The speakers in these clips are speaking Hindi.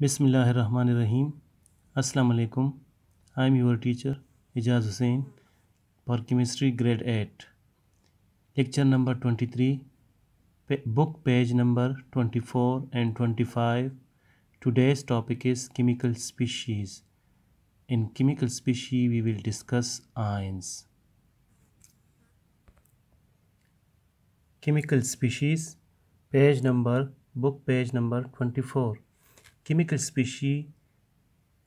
Bismillahirrahmanirrahim. Assalamu alaikum. I am your teacher Ijaz Hussain for chemistry grade 8. Lecture number 23, book page number 24 and 25. Today's topic is chemical species. In chemical species we will discuss ions. Chemical species, book page number 24. Chemical species,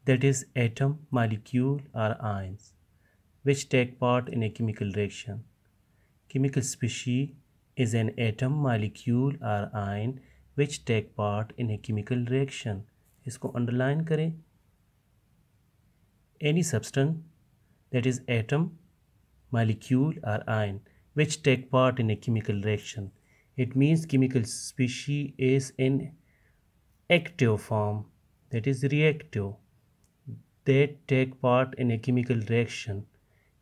that is atom, molecule or ions, which take part in a chemical reaction. Chemical species is an atom, molecule or ion which take part in a chemical reaction. इसको underline करें. Any substance, that is atom, molecule or ion which take part in a chemical reaction. It means chemical species is in active form, that is reactive. They take part in a chemical reaction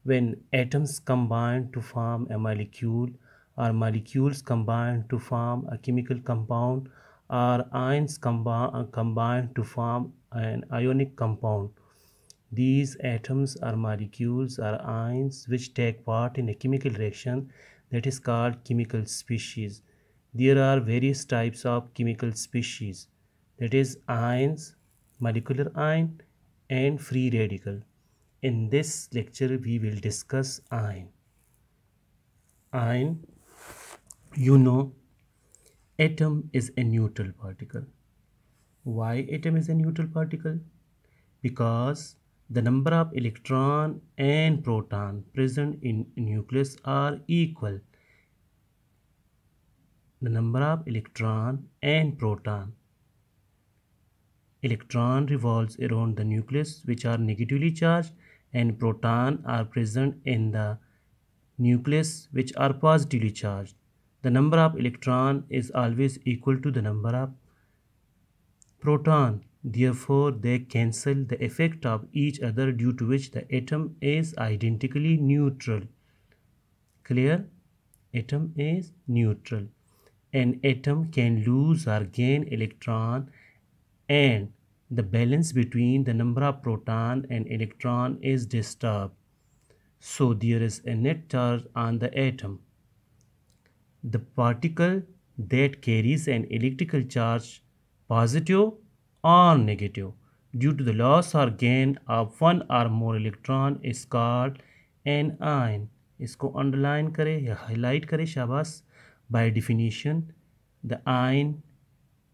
when atoms combine to form a molecule or molecules combine to form a chemical compound or ions combine to form an ionic compound. These atoms or molecules or ions which take part in a chemical reaction, that is called chemical species. There are various types of chemical species, that is ions, molecular ion and free radical. In this lecture we will discuss ion. Ion, you know, atom is a neutral particle. Why atom is a neutral particle? Because the number of electron and proton present in nucleus are equal. The number of electron and proton. Electron revolves around the nucleus which are negatively charged, and proton are present in the nucleus which are positively charged. The number of electron is always equal to the number of proton. Therefore, they cancel the effect of each other, due to which the atom is identically neutral. Clear? Atom is neutral. An atom can lose or gain electron, and the balance between the number of proton and electron is disturbed. So there is a net charge on the atom. The particle that carries an electrical charge, positive or negative, due to the loss or gain of one or more electron is called an ion. इसको underline करें या highlight करें, शाबाश. By definition, the ion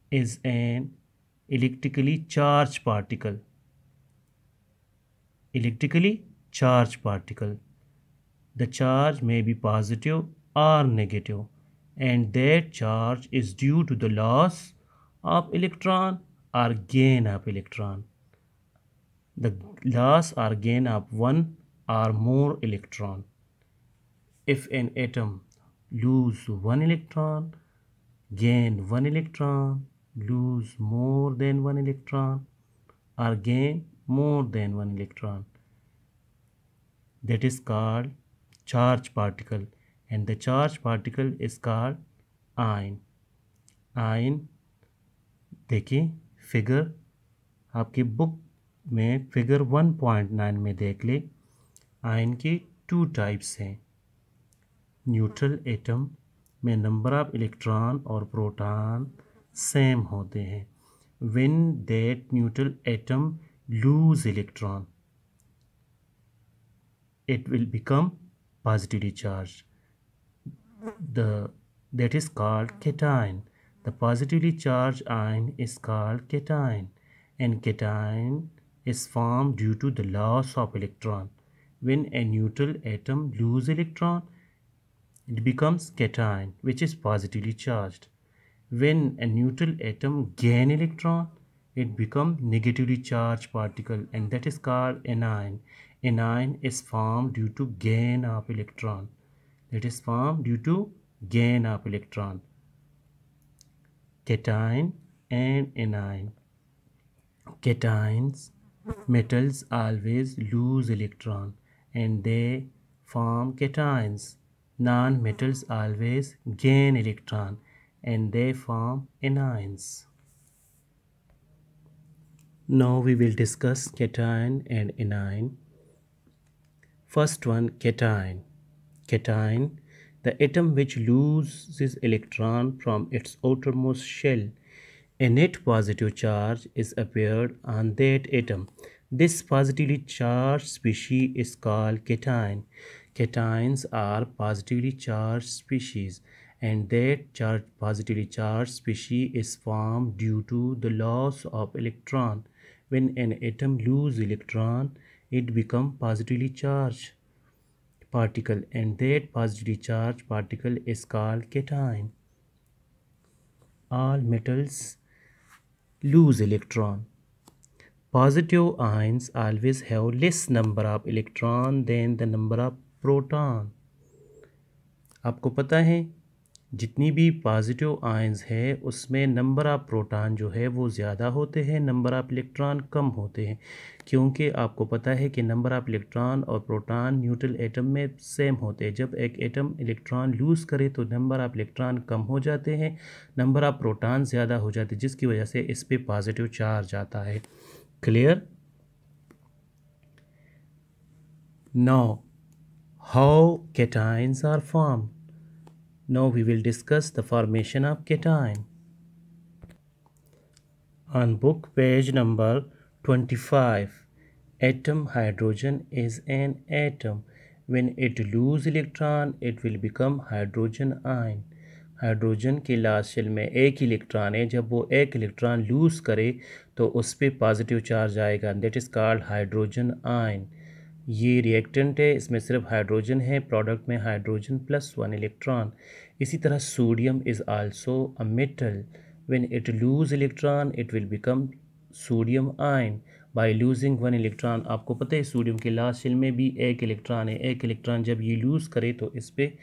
is an electrically charged particle. Electrically charged particle. The charge may be positive or negative, and that charge is due to the loss of electron or gain of electron. The loss or gain of one or more electron. If an atom lose one electron, gain one electron, lose more than one electron, or gain more than one electron, that is called charged particle, and the charged particle is called ion. Ion, देखिए फिगर आपकी बुक में फिगर 1.9 में देख ले. आयन के टू टाइप्स हैं. न्यूट्रल एटम में नंबर ऑफ इलेक्ट्रॉन और प्रोटॉन सेम होते हैं. When that neutral atom loose electron, it will become positively charged. That is called cation. The positively charged ion is called cation, and cation is formed due to the loss of electron. When a neutral atom loses electron, it becomes cation, which is positively charged. When a neutral atom gain electron, it becomes negatively charged particle, and that is called anion. Anion is formed due to gain of electron. It is formed due to gain of electron. Cation and anion. Cations, metals always lose electron and they form cations. Non-metals always gain electron and they form anions. Now we will discuss cation and anion. First one, cation. Cation, the atom which loses electron from its outermost shell. A net positive charge is appeared on that atom. This positively charged species is called cation. Cations are positively charged species, and that positively charged species is formed due to the loss of electron. When an atom loses electron, it becomes positively charged particle, and that positively charged particle is called cation. All metals lose electron. Positive ions always have less number of electron than the number of proton. आपको पता है जितनी भी पॉजिटिव आयंस है उसमें नंबर ऑफ़ प्रोटॉन जो है वो ज़्यादा होते हैं, नंबर ऑफ़ इलेक्ट्रॉन कम होते हैं, क्योंकि आपको पता है कि नंबर ऑफ़ इलेक्ट्रॉन और प्रोटॉन न्यूट्रल एटम में सेम होते हैं। जब एक एटम इलेक्ट्रॉन लूज़ करे तो नंबर ऑफ़ इलेक्ट्रॉन कम हो जाते हैं, नंबर ऑफ़ प्रोटॉन ज़्यादा हो जाते हैं, जिसकी वजह से इस पर पॉजिटिव चार्ज आता है। Clear? Now how cations are formed. Now we will discuss the formation of cation. On book page number 25, atom hydrogen is an atom. When it lose electron, it will become hydrogen ion. Hydrogen के लास्ट शेल में एक इलेक्ट्रॉन है, जब वो एक इलेक्ट्रॉन लूज़ करे तो उस पर पॉजिटिव चार्ज आएगा, that is called hydrogen ion. ये रिएक्टेंट है, इसमें सिर्फ हाइड्रोजन है, प्रोडक्ट में हाइड्रोजन प्लस 1 इलेक्ट्रॉन। इसी तरह sodium is also a metal. When it loose electron it will become sodium ion bye losing 1 electron. आपको पता है सोडियम के लास्ट शेल में भी एक इलेक्ट्रॉन है, एक इलेक्ट्रॉन जब ये लूज़ करे तो इस पर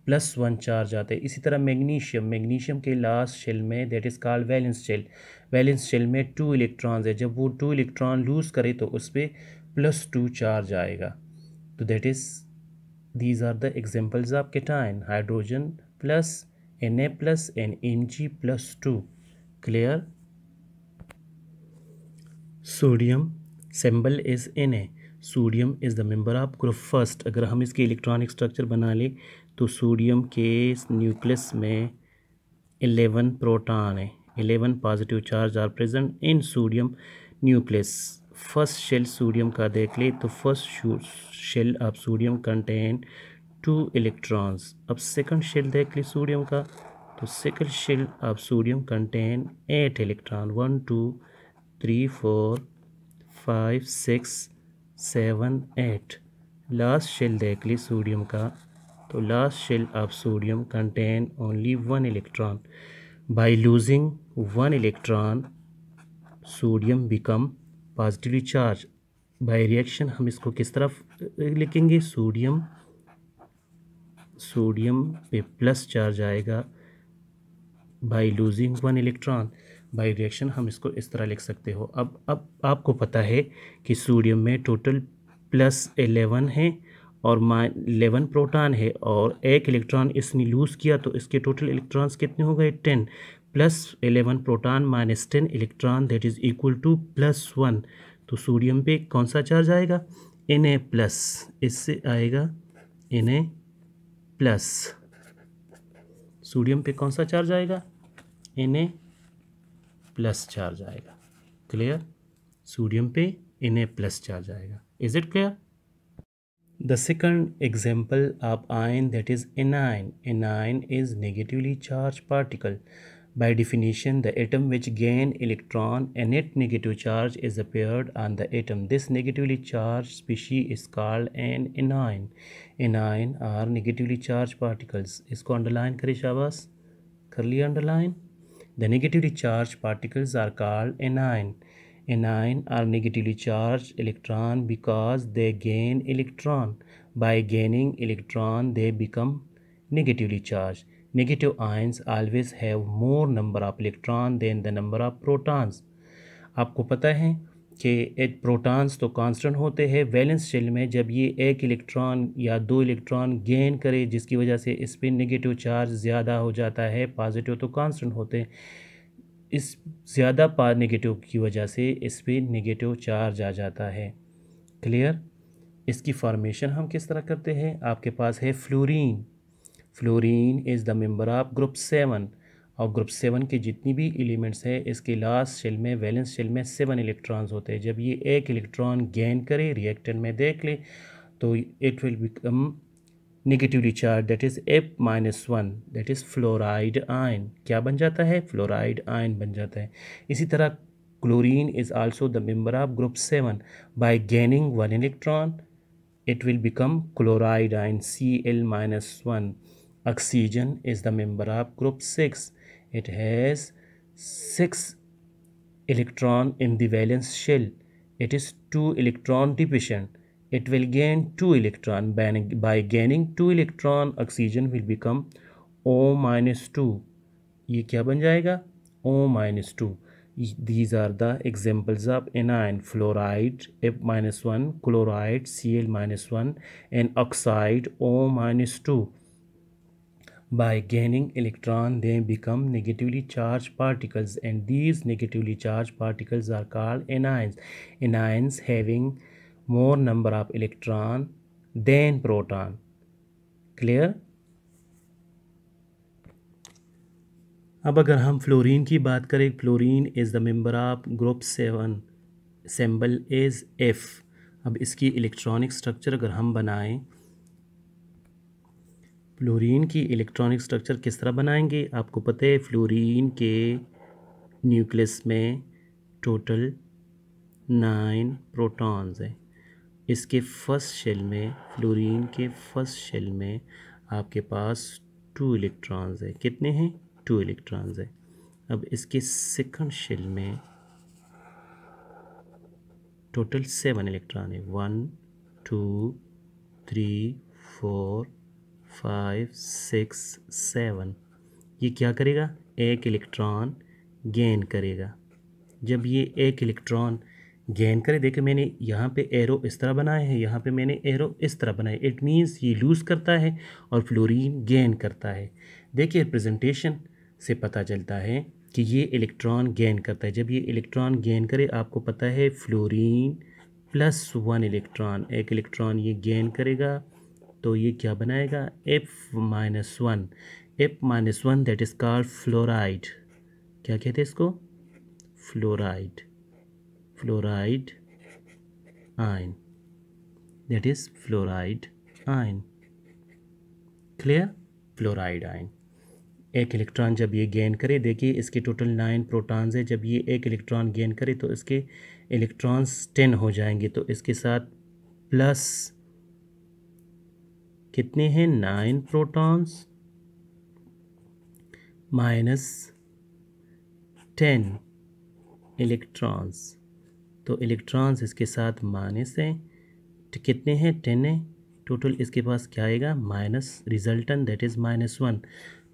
+1 चार्ज आता है। इसी तरह मैग्नीशियम के लास्ट शेल में that is called valence shell में 2 इलेक्ट्रॉन्स है, जब वो 2 इलेक्ट्रॉन लूज़ करे तो उस पर +2 चार्ज आएगा। तो that is these are the examples of cation, hydrogen plus Na plus and Mg+2। Clear? Sodium symbol is Na। Sodium is the member of group first. अगर हम इसके इलेक्ट्रॉनिक स्ट्रक्चर बना लें तो सोडियम के न्यूक्लियस में 11 प्रोटॉन है, 11 positive charge are present in sodium nucleus. First shell sodium का देख ले तो first shell of sodium contain 2 electrons. अब सेकंड शेल देख ले सोडियम का तो second shell of sodium contain 8 electron, 1 2 3 4 5 6 7 8। Last shell देख ली सोडियम का तो last shell of sodium contain only 1 electron. By losing 1 electron sodium become positively charge. By reaction हम इसको किस तरफ लिखेंगे, सोडियम पे प्लस चार्ज आएगा bye losing 1 electron. By reaction हम इसको इस तरह लिख सकते हो। अब आपको पता है कि सोडियम में टोटल +11 है और 11 प्रोटॉन है और एक इलेक्ट्रॉन इसने लूज़ किया तो इसके टोटल इलेक्ट्रॉन्स कितने हो गए, 10 +11 proton -10 electron that is equal to +1। तो सोडियम पे कौन सा चार्ज आएगा, Na+, इससे आएगा Na+। सोडियम पे कौन सा चार्ज आएगा, Na+ चार्ज आएगा। क्लियर? सोडियम पे Na+ चार्ज आएगा। Is it clear? The second example of ion, that is anion. Anion is negatively charged particle. By definition, the atom which gain electron, a net negative charge is appeared on the atom. This negatively charged species is called an anion. Anion are negatively charged particles. इसको underline करें शाबाश, कर लिया underline. The negatively charged particles are called anion. Anion are negatively charged electron because they gain electron. By gaining electron, they become negatively charged. Negative ions always have more number of electron than the number of protons. आपको पता है कि एक प्रोटॉन्स तो कांस्टेंट होते हैं, वैलेंस शेल में जब ये एक इलेक्ट्रॉन या 2 इलेक्ट्रॉन गेन करे जिसकी वजह से इस पर नेगेटिव चार्ज ज़्यादा हो जाता है, पॉजिटिव तो कांस्टेंट होते हैं। इस ज़्यादा पार नेगेटिव की वजह से इस पर नेगेटिव चार्ज आ जाता है। क्लियर। इसकी फॉर्मेशन हम किस तरह करते हैं, आपके पास है fluorine. Fluorine is the member of group 7 और ग्रुप 7 के जितनी भी एलिमेंट्स है इसके लास्ट शेल में, वैलेंस शेल में 7 इलेक्ट्रॉन्स होते हैं। जब ये एक इलेक्ट्रॉन गेन करे, रिएक्टेंट में देख ले, तो it will become negatively charge, that is F-1, that is fluoride ion. क्या बन जाता है, फ्लोराइड आयन बन जाता है। इसी तरह chlorine is also the member of group 7 bye gaining 1 electron it will become chloride ion Cl-1. Oxygen is the member of group 6. It has 6 electron in the valence shell. It is 2 electron deficient. It will gain 2 electron. By gaining 2 electron, oxygen will become O-2. ये क्या बन जाएगा, O-2. These are the examples of anion: fluoride F-1, chloride Cl-1, and oxide O-2. By gaining electron, they become negatively charged particles, and these negatively charged particles are called anions. Anions having more number of electron than proton. Clear? अब अगर हम फ्लोरीन की बात करें, fluorine is the member of group 7, symbol is F। अब इसकी इलेक्ट्रॉनिक स्ट्रक्चर अगर हम बनाएं, फ्लोरीन की इलेक्ट्रॉनिक स्ट्रक्चर किस तरह बनाएंगे, आपको पता है फ्लोरीन के न्यूक्लियस में टोटल 9 प्रोटॉन्स हैं। इसके फर्स्ट शेल में, फ्लोरीन के फर्स्ट शेल में आपके पास 2 इलेक्ट्रॉन्स हैं। कितने हैं, 2 इलेक्ट्रॉन्स है। अब इसके सेकंड शेल में टोटल 7 इलेक्ट्रॉन है। 1 2 3 4 5 6 7। ये क्या करेगा, एक इलेक्ट्रॉन गेन करेगा। जब ये एक इलेक्ट्रॉन गेन करे, देखिए मैंने यहाँ पे एरो इस तरह बनाए हैं, यहाँ पे मैंने एरो इस तरह बनाए। इट मीन्स ये लूज़ करता है और फ्लोरीन गेन करता है। देखिए रिप्रेजेंटेशन से पता चलता है कि ये इलेक्ट्रॉन गेन करता है। जब ये इलेक्ट्रॉन गेन करे, आपको पता है फ्लोरीन प्लस 1 इलेक्ट्रॉन, एक इलेक्ट्रॉन ये गेन करेगा तो ये क्या बनाएगा, F-1। F-1 that is called fluoride. क्या कहते हैं इसको, fluoride, fluoride ion, that is fluoride ion. Clear, fluoride ion. एक इलेक्ट्रॉन जब ये गेन करे, देखिए इसके टोटल 9 प्रोटॉन्स है। जब ये एक इलेक्ट्रॉन गेन करे तो इसके इलेक्ट्रॉन्स 10 हो जाएंगे, तो इसके साथ प्लस कितने हैं, 9 प्रोटॉन्स माइनस 10 इलेक्ट्रॉन्स। तो इलेक्ट्रॉन्स इसके साथ माइनस हैं, तो कितने हैं, 10 है टोटल। इसके पास क्या आएगा, माइनस रिजल्टेंट, दैट इज़ -1।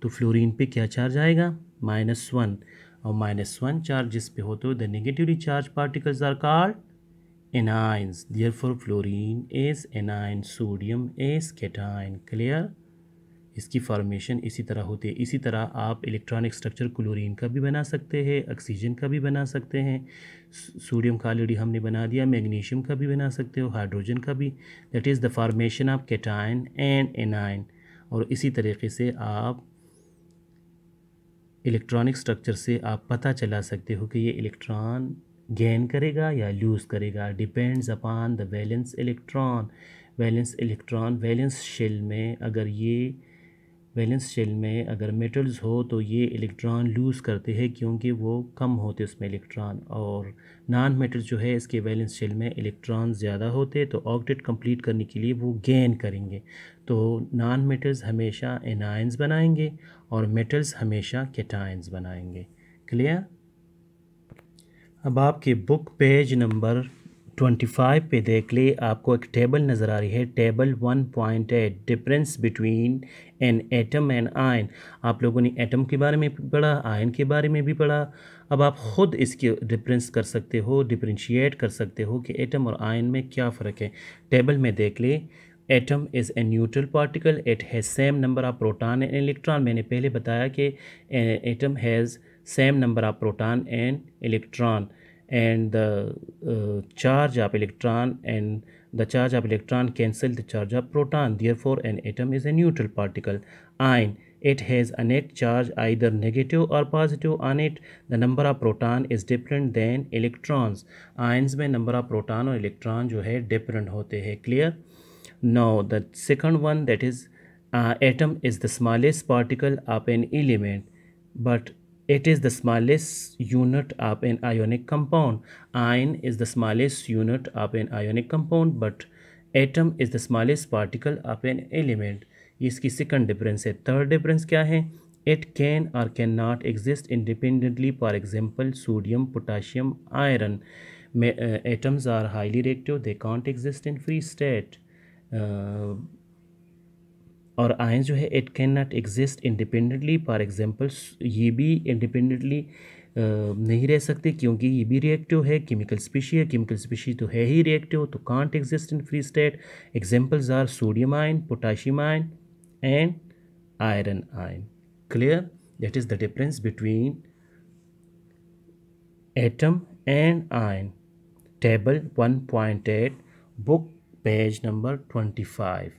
तो फ्लोरीन पे क्या चार्ज आएगा, -1। और -1 चार्ज जिस पे होते हो, the negatively charge particles are called anions. Therefore fluorine is anion, sodium is cation. Clear. इसकी फॉर्मेशन इसी तरह होती है। इसी तरह आप इलेक्ट्रॉनिक स्ट्रक्चर क्लोरीन का भी बना सकते हैं, ऑक्सीजन का भी बना सकते हैं, सोडियम का ऑलरेडी हमने बना दिया, मैग्नीशियम का भी बना सकते हो, हाइड्रोजन का भी। That is the formation of cation and A9. और इसी तरीके से आप इलेक्ट्रॉनिक स्ट्रक्चर से आप पता चला सकते हो कि ये इलेक्ट्रॉन गेन करेगा या लूज़ करेगा, depends upon the valence electron. Valence electron, valence shell में अगर ये वैलेंस शेल में अगर मेटल्स हो तो ये इलेक्ट्रॉन लूज़ करते हैं क्योंकि वो कम होते उसमें इलेक्ट्रॉन। और नॉन मेटल्स जो है इसके वैलेंस शेल में इलेक्ट्रॉन ज़्यादा होते, तो ऑक्टेट कंप्लीट करने के लिए वो गेन करेंगे। तो नॉन मेटल्स हमेशा एनायंस बनाएंगे और मेटल्स हमेशा कैटायंस बनाएंगे। क्लियर। अब आपके बुक पेज नंबर 25 पे देख ले, आपको एक टेबल नज़र आ रही है, table 1.8, difference between an atom and ion. आप लोगों ने एटम के बारे में भी पढ़ा, आयन के बारे में भी पढ़ा। अब आप ख़ुद इसके डिफरेंस कर सकते हो, डिफरेंशिएट कर सकते हो कि एटम और आयन में क्या फ़र्क है। टेबल में देख ले, atom is a neutral particle, it has same number of proton and electron. मैंने पहले बताया कि atom has same number of proton and electron, and the charge of electron and the charge of electron cancel the charge of proton. Therefore an atom is a neutral particle. Ion, it has a net charge either negative or positive on it. The number of proton is different than electrons. Ions में number of proton और electron जो है different होते हैं. Clear? Now the second one, that is atom is the smallest particle of an element, but it is the smallest unit of an ionic compound. Ion is the smallest unit of an ionic compound, but atom is the smallest particle of an element. इसकी second difference है. Third difference क्या है? It can or cannot exist independently. For example, sodium, potassium, iron. Atoms are highly reactive. They can't exist in free state. और आयंस जो है it can not exist independently. For example ये भी इंडिपेंडेंटली नहीं रह सकते क्योंकि ये भी रिएक्टिव है. केमिकल स्पीशी है, केमिकल स्पीशी तो है ही रिएक्टिव, तो can't exist in free state. Examples are sodium ion, potassium ion and iron ion. Clear? That is the difference between atom and ion. Table 1.8, book page number 25.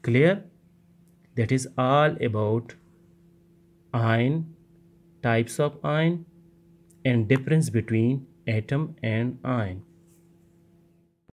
Clear? That is all about ion, types of ion and difference between atom and ion.